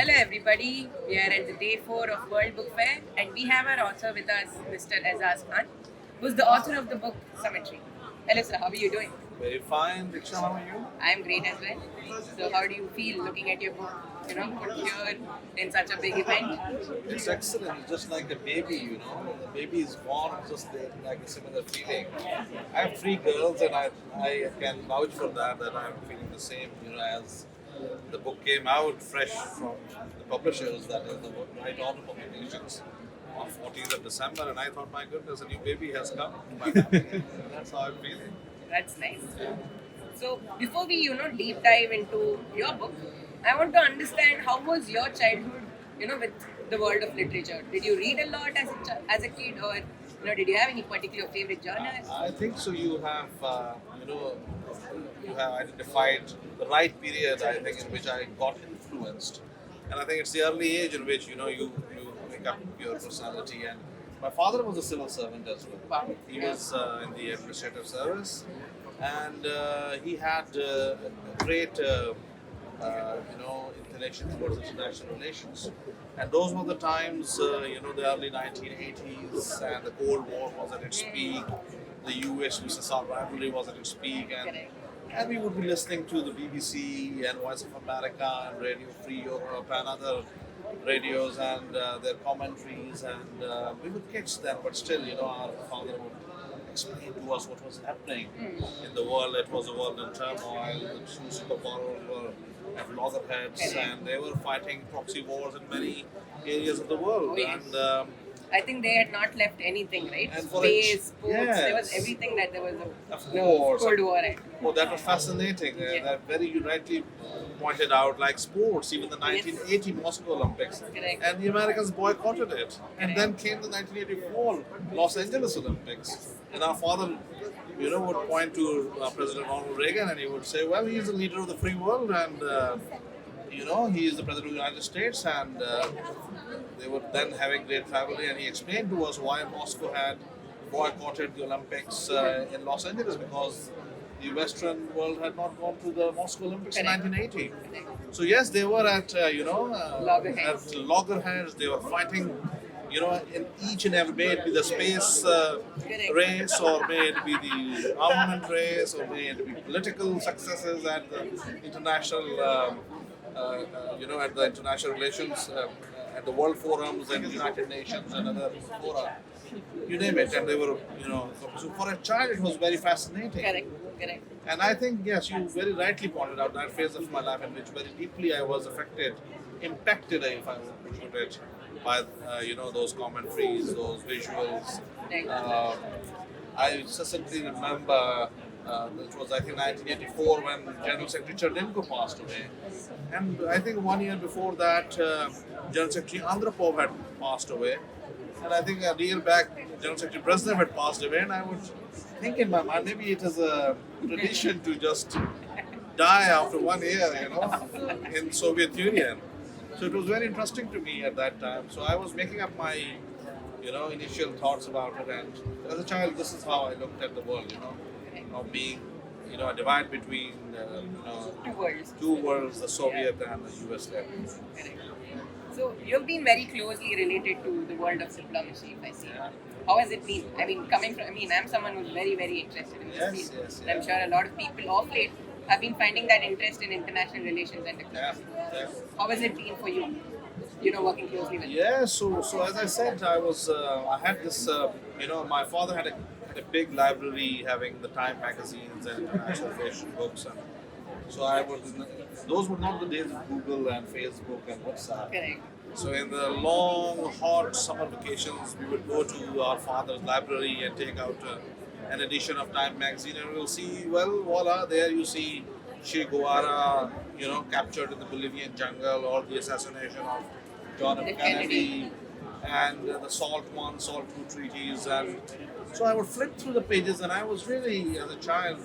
Hello everybody, we are at the day 4 of World Book Fair and we have our author with us, Mr. Aizaz Khan, who's the author of the book Summitry. Hello sir, how are you doing? Very fine, Diksha, how are you? I am great as well. So how do you feel looking at your book, put here in such a big event? It's excellent, it's just like a baby. The baby is born just like a similar feeling. I have three girls and I can vouch for that I'm feeling the same, as the book came out fresh from the publishers, that is the Right Honor Publications, on 14th of December, and I thought, my goodness, a new baby has come to my family. That's how I'm feeling. That's nice. So before we, deep dive into your book, I want to understand how was your childhood, with the world of literature. Did you read a lot as a kid, or did you have any particular favorite genres? I think so. You have identified the right period, I think, in which I got influenced, and I think it's the early age in which you make up your personality. And my father was a civil servant as well. Wow. He was in the administrative service, and he had a great inclination towards international relations. And those were the times, the early 1980s, and the Cold War was at its peak. The US-USSR rivalry was at its peak, and we would be listening to the BBC and Voice of America and Radio Free Europe and other radios and their commentaries. And we were kids then, but still, our father would explain to us what was happening in the world. It was a world in turmoil. The two superpowers were at loggerheads, and they were fighting proxy wars in many areas of the world. Oh, yes. And I think they had not left anything, right? And for Space, sports, there was yes. everything that there was Of a course. Cold War at. Oh, that was fascinating. That very rightly pointed out, like sports, even the 1980 Moscow Olympics. Correct. And the Americans boycotted it. And Correct. then came the 1984 Los Angeles Olympics. And our father, would point to President Ronald Reagan, and he would say, well, he's the leader of the free world, and he is the president of the United States, and they were then having great rivalry, and he explained to us why Moscow had boycotted the Olympics in Los Angeles, because the Western world had not gone to the Moscow Olympics in Correct. 1980. So yes, they were at Loggerheads. at loggerheads. They were fighting, in each and every, may it be the space race, or may it be the armament race, or may it be political successes at the international, at the international relations, at the World Forums and United Nations and other fora. You name it, and they were, so for a child it was very fascinating. Correct. And I think, yes, you very rightly pointed out that phase of my life in which very deeply I was impacted, if I would put it, by, those commentaries, those visuals. I succinctly remember it was, I think, 1984 when General Secretary Cherdinko passed away. And I think 1 year before that, General Secretary Andropov had passed away. And I think a year back, General Secretary Brezhnev had passed away. And I would think in my mind, maybe it is a tradition to just die after 1 year, in Soviet Union. So it was very interesting to me at that time. So I was making up my, initial thoughts about it. And as a child, this is how I looked at the world, of being, a divide between, two worlds, the Soviet and the US level. Correct. So you've been very closely related to the world of diplomacy, if I see. How has it been? I mean, I'm someone who's very, very interested in this Yes, field. yes, And I'm sure a lot of people of late have been finding that interest in international relations and diplomacy. Yeah. How has it been for you, working closely with Yeah, so as I said, I had this, my father had a big library having the Time magazines and international relation books, and so those were not the days of Google and Facebook and WhatsApp. Correct. So in the long, hot summer vacations, we would go to our father's library and take out an edition of Time magazine, and we'll see, well, voila, there you see Che Guevara, captured in the Bolivian jungle, or the assassination of John F. Kennedy, and the SALT I, SALT II treaties. And so I would flip through the pages, and I was really, as a child,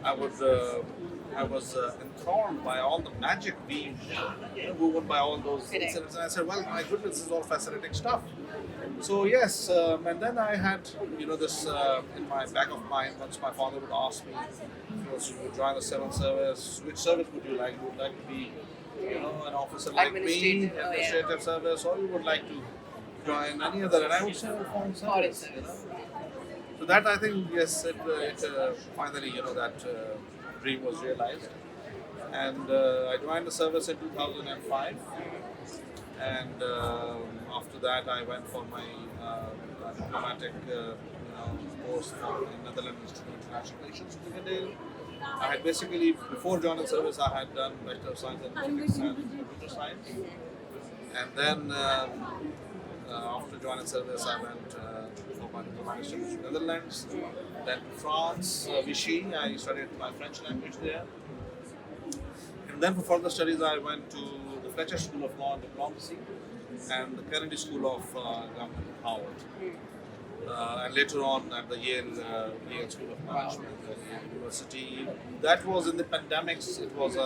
I was enthralled by all the magic being woven by all those incidents. And I said, well, my goodness, this is all fascinating stuff. So yes, and then I had, this in my back of mind, once my father would ask me, you would join the civil service, which service would you like? Would you like to be an officer like me, administrative service, or you would like to join any other, and I would say foreign service. So that I think, yes, it finally, that dream was realized. And I joined the service in 2005. And after that, I went for my diplomatic course in Netherlands Institute of International Relations. I had basically, before joining service, I had done Bachelor of Science in Physics and Computer Science. And then after joining service, I went for my diplomatic studies in Netherlands, then France, Vichy. I studied my French language there. And then for further studies, I went to the Fletcher School of Law and Diplomacy and the Kennedy School of Government at Howard. And later on at the Yale School of Management at Yale University. That was in the pandemics. It was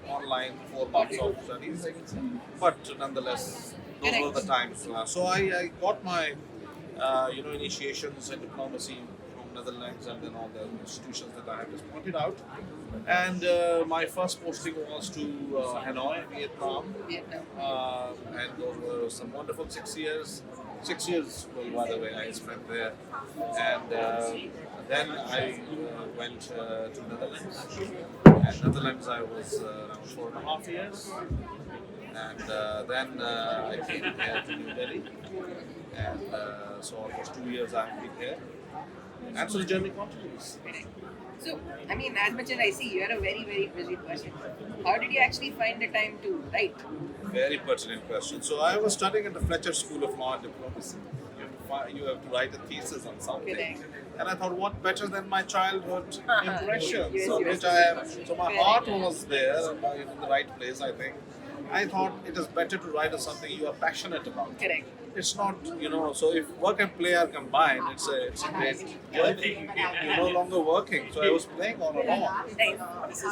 online 4 months of studies, but nonetheless, those were the times. So I got my initiations in diplomacy from Netherlands and then all the institutions that I have just pointed out. And my first posting was to Hanoi, Vietnam. And those were some wonderful 6 years. 6 years, well, by the way, I spent there. And then I went to Netherlands. And Netherlands, I was around 4.5 years. And then I came here to New Delhi. And so almost 2 years I have been here. And so the journey continues. So, I mean, as much as I see, you are a very, very busy person. How did you actually find the time to write? Very pertinent question. So I was studying at the Fletcher School of Law and Diplomacy. You have to write a thesis on something. Correct. And I thought, what better than my childhood impressions? Yes, Which I have. So my heart was there, in the right place, I think. I thought it is better to write on something you are passionate about. Correct. It's not, so if work and play are combined, it's a great journey. You're no longer working, so I was playing all along.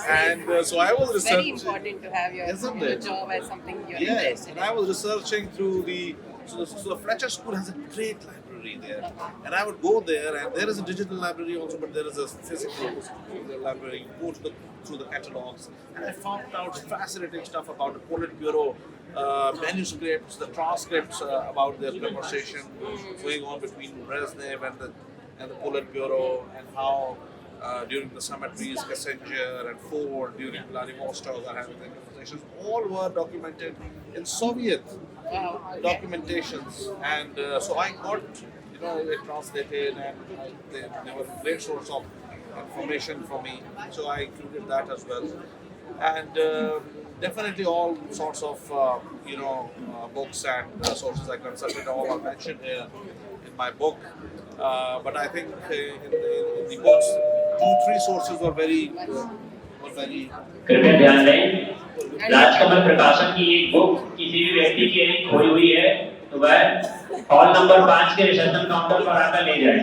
And so I was researching. It's very important to have your job as something you're interested in. And I was researching through so the Fletcher School has a great library there. And I would go there, and there is a digital library also, but there is a physical library. You go through the catalogs, and I found out fascinating stuff about the Politburo manuscripts, the transcripts about their conversation going on between Brezhnev and the Politburo, and how during the Summitry, Kissinger and Ford during Vladivostok are having their conversations. All were documented in Soviet documentations, and so I got it translated, and they were a great source of information for me. So I included that as well, and definitely all sorts of books and sources I consulted. All are mentioned here in my book, but I think in the books, 2-3 sources were very. कृपया ध्यान दें, राजकमल प्रकाशन की एक book किसी भी व्यक्ति की यदि खोई हुई है तो वह हॉल नंबर 5 के रिसेप्शन काउंटर पर आकर ले जाए।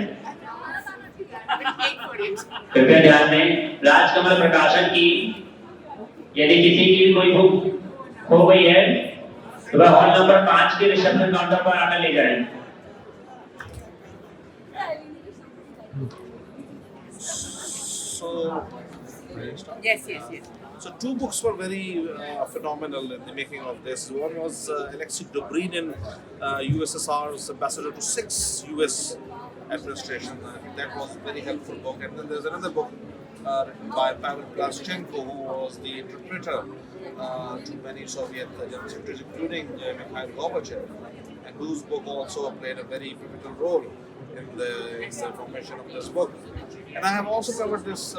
कृपया ध्यान दें, राजकमल प्रकाशन की यदि किसी की कोई बुक खो गई है तो वह हॉल नंबर 5 के रिसेप्शन काउंटर पर आकर ले जाए। So. Yes. So 2 books were very phenomenal in the making of this. One was Alexei Dobrynin, USSR's ambassador to 6 US administration. That was a very helpful book. And then there's another book written by Pavel Plaschenko, who was the interpreter to many Soviet general secretaries, including Mikhail Gorbachev, and whose book also played a very pivotal role in the formation of this book. And I have also covered this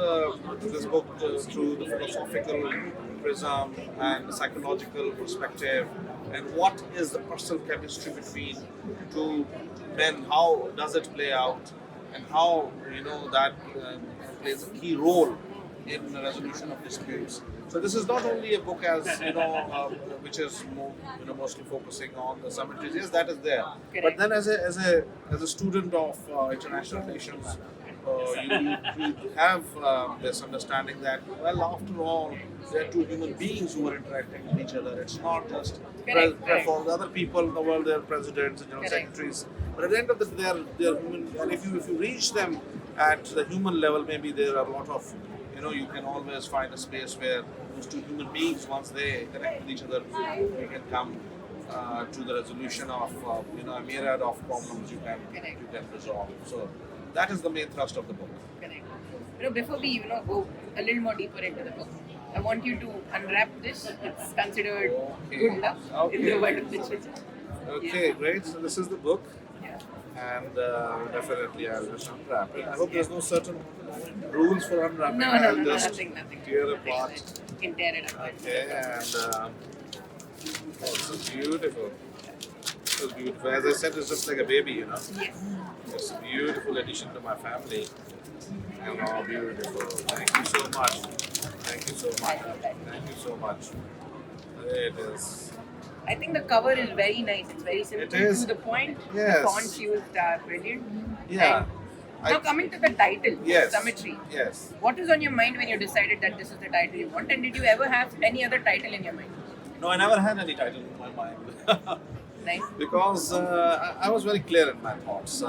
book through the philosophical prism and the psychological perspective, and what is the personal chemistry between 2 men, how does it play out, and how that plays a key role in the resolution of disputes. So this is not only a book as which is more, mostly focusing on the summitries. Yes, that is there. Correct. But then as a student of international relations, you have this understanding that, well, after all, there are 2 human beings who are interacting with each other. It's not just for the other people in the world, they are presidents and general secretaries. But at the end of the day, they are human. And if you reach them at the human level, maybe there are a lot of you can always find a space where those two human beings, once they connect with each other, we can come to the resolution of a myriad of problems you can resolve. So that is the main thrust of the book. Correct. Before we go a little more deeper into the book, I want you to unwrap this. It's considered good luck in the world of literature. Okay, great. So this is the book, Yeah. and definitely I'll just unwrap it. I hope there's no certain rules for unwrapping. No, I'll just nothing. tear Nothing apart. like you can tear it apart. Okay, and this is beautiful. This is beautiful. As I said, it's just like a baby, Yes. It's a beautiful addition to my family. And all beautiful. Thank you so much. Thank you so much. Thank you so much. It is. I think the cover is very nice. It's very simple, It is. to the point. Yes. The fonts used are brilliant. Yeah. And now coming to the title, Yes. Summitry. Yes. What was on your mind when you decided that this is the title you want? And did you ever have any other title in your mind? No, I never had any title in my mind. Nice. Because I was very clear in my thoughts.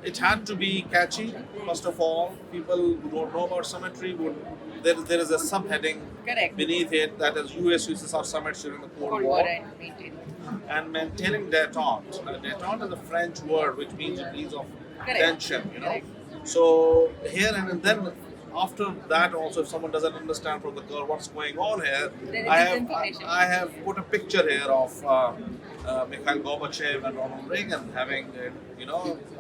It had to be catchy, first of all. People who don't know about Summitry, there is a subheading Correct. beneath it that is US uses our summits during the Cold War. and maintaining. And maintaining détente. Détente is a French word which means release of Correct. tension, Correct. So here and then after that also, if someone doesn't understand from the curve what's going on here, There is I have information. I have put a picture here of Mikhail Gorbachev and Ronald Reagan having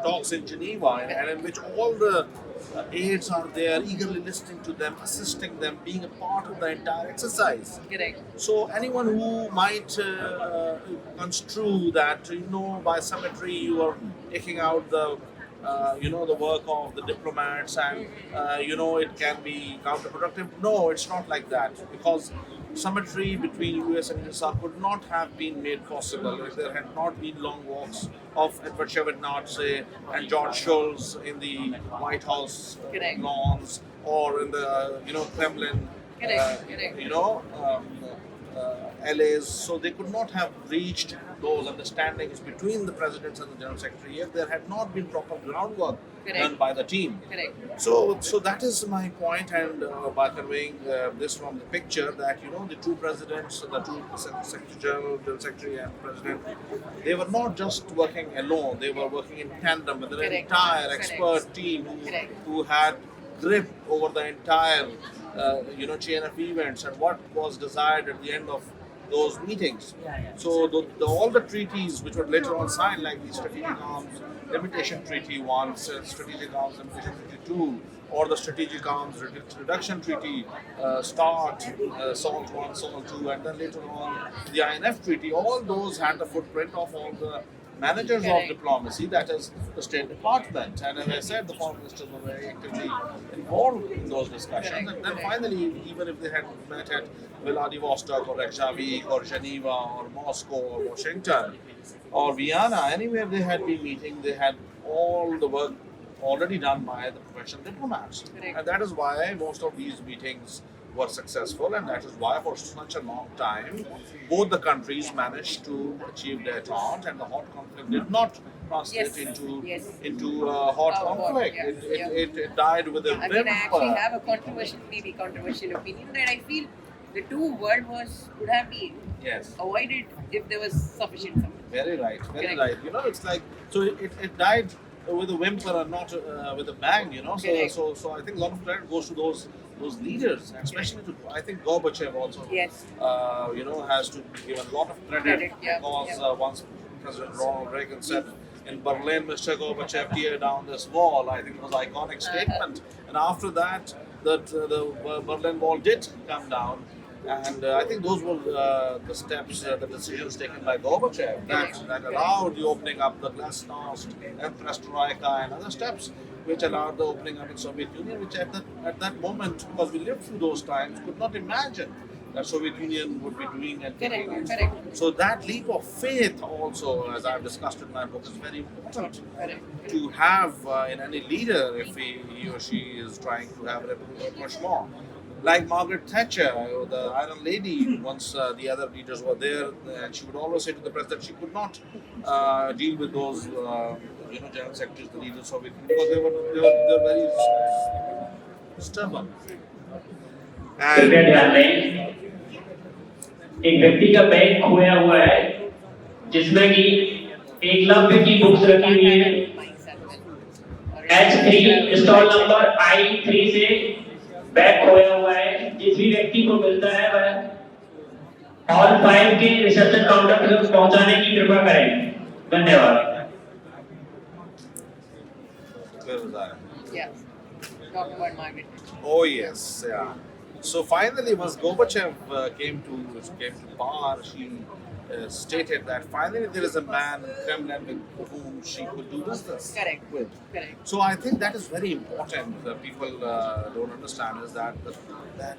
talks in Geneva, and in which all the aides are there, eagerly listening to them, assisting them, being a part of the entire exercise. Correct. So anyone who might construe that, by Summitry you are taking out the the work of the diplomats and it can be counterproductive. No, it's not like that, because Summitry between US and USSR could not have been made possible if there had not been long walks of Edward Shevardnadze and George Shultz in the White House Correct. lawns, or in the Kremlin LAs. So they could not have reached those understandings between the presidents and the general secretary if there had not been proper groundwork Correct. done by the team. Correct. So that is my point, and by conveying this from the picture, that the two presidents, the two secretary general, general secretary, and president, they were not just working alone; they were working in tandem with an Correct. entire Correct. expert team Correct. who had grip over the entire chain of events and what was desired at the end of those meetings. So all the treaties which were later on signed, like the Strategic Arms Limitation Treaty 1, Strategic Arms Limitation Treaty 2, or the Strategic Arms Reduction Treaty, START, SALT 1, SALT 2, and then later on the INF Treaty, all those had the footprint of all the managers Correct. of diplomacy, that is the State Department. And as I said, the foreign ministers were very actively involved in those discussions. Correct. And then Correct. finally, even if they had met at Vladivostok or Reykjavik or Geneva or Moscow or Washington or Vienna, anywhere they had been meeting, they had all the work already done by the professional diplomats. Correct. And that is why most of these meetings were successful, and that is why for such a long time both the countries managed to achieve their détente, and the hot conflict did not translate Yes. into Yes. hot Oh, conflict. yeah, yeah. It died with a I mean, I actually temper. have a controversial opinion that I feel the two world wars could have been Yes, avoided if there was sufficient support. very right, very Correct. right. It's like, so it died with a whimper and not with a bang. Correct. So I think a lot of credit goes to those leaders, and especially to, I think, Gorbachev also. Yes. Has to be given a lot of credit, Credit, yeah, because yeah. Once President Ronald Reagan said in Berlin, Mr. Gorbachev, tear down this wall, I think it was an iconic statement. And after that, the Berlin Wall did come down. And I think those were the steps, the decisions taken by Gorbachev that allowed the opening up the glasnost and perestroika and other steps, which allowed the opening up in Soviet Union, which at that moment, because we lived through those times, could not imagine that Soviet Union would be doing and taking Correct. it. Correct. So that leap of faith also, as I've discussed in my book, is very important Correct. to have in any leader if he or she is trying to have a rapprochement. Like Margaret Thatcher, the Iron Lady, once the other leaders were there, and she would always say to the president she could not deal with those, general secretaries, the leaders of Soviet Union, because they were very stubborn. कृपया And ध्यान दें, एक व्यक्ति का bag खोया हुआ है जिसमें कि एकलव्य की बुक्स रखी हुई है। H3 स्टॉल नंबर I3 से बैग खोया हुआ है। जिस भी व्यक्ति को मिलता है वह हॉल 5 के रिसेप्शन काउंटर तक पहुंचाने की कृपा करें। धन्यवाद। where was I? Yeah. Talk about Margaret. Oh yes, yeah. So finally, once Gorbachev came to power, she stated that finally there is a man in Kremlin with whom she could do business Correct. with. Correct. So I think that is very important. People don't understand is that that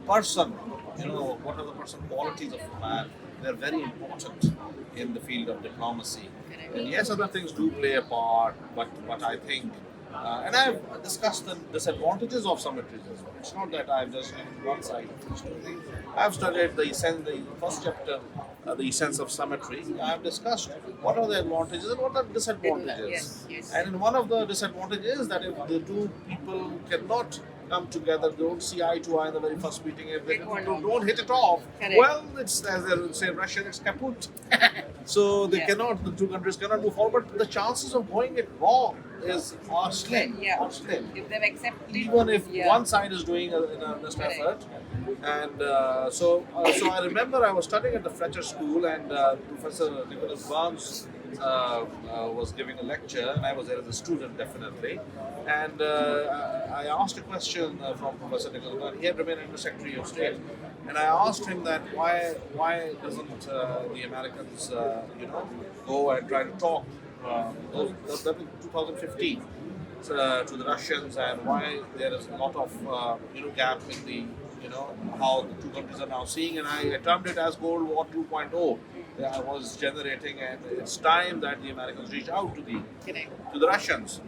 person, what are the person qualities of a man? They're very important in the field of diplomacy. And yes, other things do play a part, but I think. And I've discussed the disadvantages of Summitry as well. It's not that I've just given one side of the story. I've studied the first chapter, the essence of Summitry. I've discussed what are the advantages and what are the disadvantages. Yes, yes. And in one of the disadvantages is that if the two people cannot come together, they don't see eye to eye in the very first meeting, if they don't hit it off, Correct. well, it's as they say in Russian, it's kaput. So they cannot, the two countries cannot move forward. But the chances of going it wrong are slim. Yeah. Are slim. If they've accepted, Even if one side is doing an honest effort. And so I remember I was studying at the Fletcher School, and Professor Nicholas Barnes was giving a lecture, and I was there as a student definitely. And I asked a question from Professor Nicholas Barnes. He had remained under Secretary of State, and I asked him that why doesn't the Americans go and try to talk that was 2015 to the Russians, and why there is a lot of gap in the how the two countries are now seeing, and I termed it as Cold War 2.0. I was generating, and it's time that the Americans reach out to the Russians.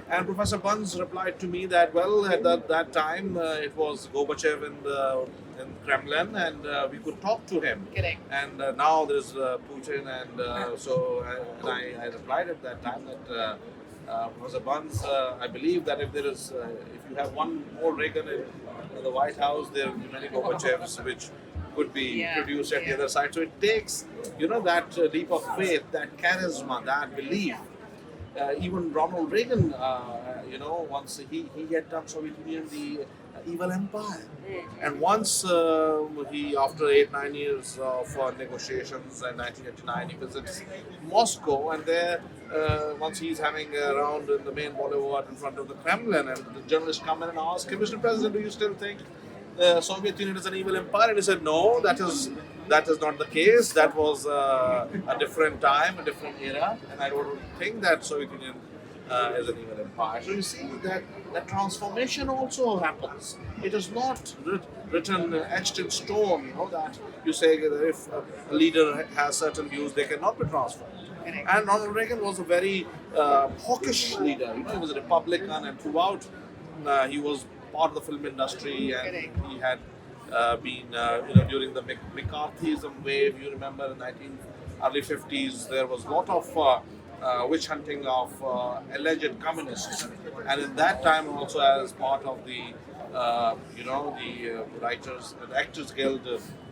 And Professor Buns replied to me that at that time it was Gorbachev in Kremlin, and we could talk to him. Correct. And now there's Putin, and so I replied at that time that Professor Buns, I believe that if you have one more Reagan in the White House, there will be many Gorbachevs which could be produced at the other side. So it takes, that leap of faith, that charisma, that belief. Even Ronald Reagan, once he had done Soviet Union the evil empire, and once he, after 8-9 years of negotiations, in 1989 he visits Moscow, and there once he's having a round in the main boulevard in front of the Kremlin, and the journalists come in and ask him, Mr. President, do you still think Soviet Union is an evil empire? And he said, no, that is not the case. That was a different time, a different era, and I don't think that Soviet Union is an evil empire. So you see that transformation also happens. It is not written, etched in stone, that you say that if a leader has certain views, they cannot be transformed. And Ronald Reagan was a very hawkish leader. He was a Republican, and throughout he was part of the film industry, and he had been, during the McCarthyism wave. You remember in early 50s, there was a lot of witch hunting of alleged communists, and in that time also as part of the the Writers and Actors Guild,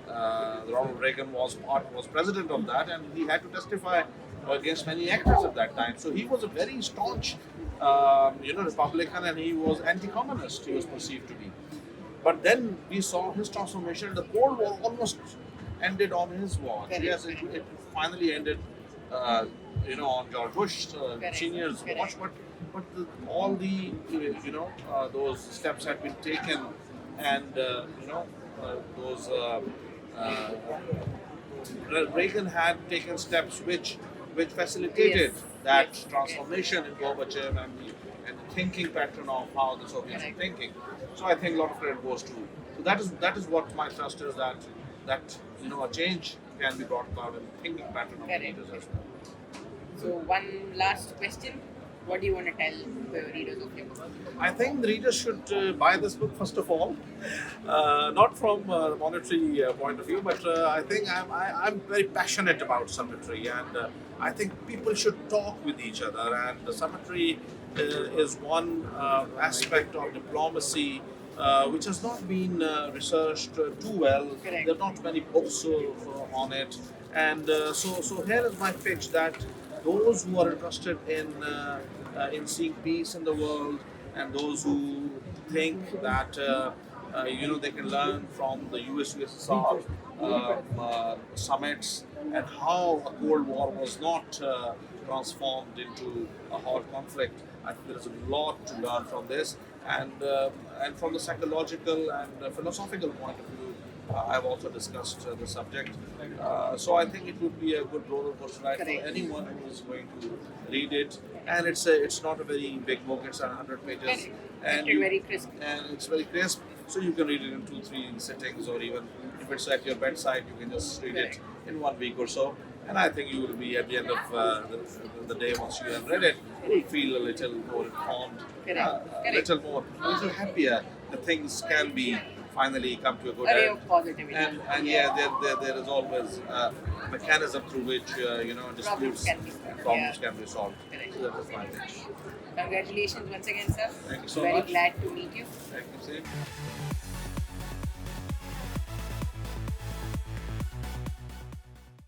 Ronald Reagan was president of that, and he had to testify against many actors at that time. So he was a very staunch Republican, and he was anti-communist, he was perceived to be. But then we saw his transformation. The Cold War almost ended on his watch. Yes, it finally ended on George Bush Senior's watch, but all the those steps had been taken, and those Reagan had taken steps which facilitated that transformation in Gorbachev and the thinking pattern of how the Soviets were thinking. So I think a lot of credit goes to. So that is what my trust is, that a change can be brought about in the thinking pattern of the leaders as well. So one last question. What do you want to tell the readers of your book? I think the readers should buy this book first of all, not from a monetary point of view, but I think I'm very passionate about Summitry, and I think people should talk with each other. And the Summitry is one aspect of diplomacy which has not been researched too well. Correct. There are not many books on it, and so here is my pitch that those who are interested in seeing peace in the world, and those who think that they can learn from the US-USSR summits and how a Cold War was not transformed into a hot conflict. I think there is a lot to learn from this, and from the psychological and philosophical point of view. I've also discussed the subject, so I think it would be a good roller coaster ride for Correct. anyone who is going to read it. And it's not a very big book; it's 100 pages, Correct. and Printed very crisp. and it's very crisp. So you can read it in 2-3 sittings, or even if it's at your bedside, you can just read it in 1 week or so. And I think you will be at the end of the day, once you have read it, you will feel a little more informed, a little happier that things can be finally come to a good A ray end. of positivity. And there is always a mechanism through which disputes can be solved. and problems Yeah. can be solved. Correct. So that is my pitch. Congratulations once again, sir. Thank you so Very much. glad to meet you. Thank you, Sid.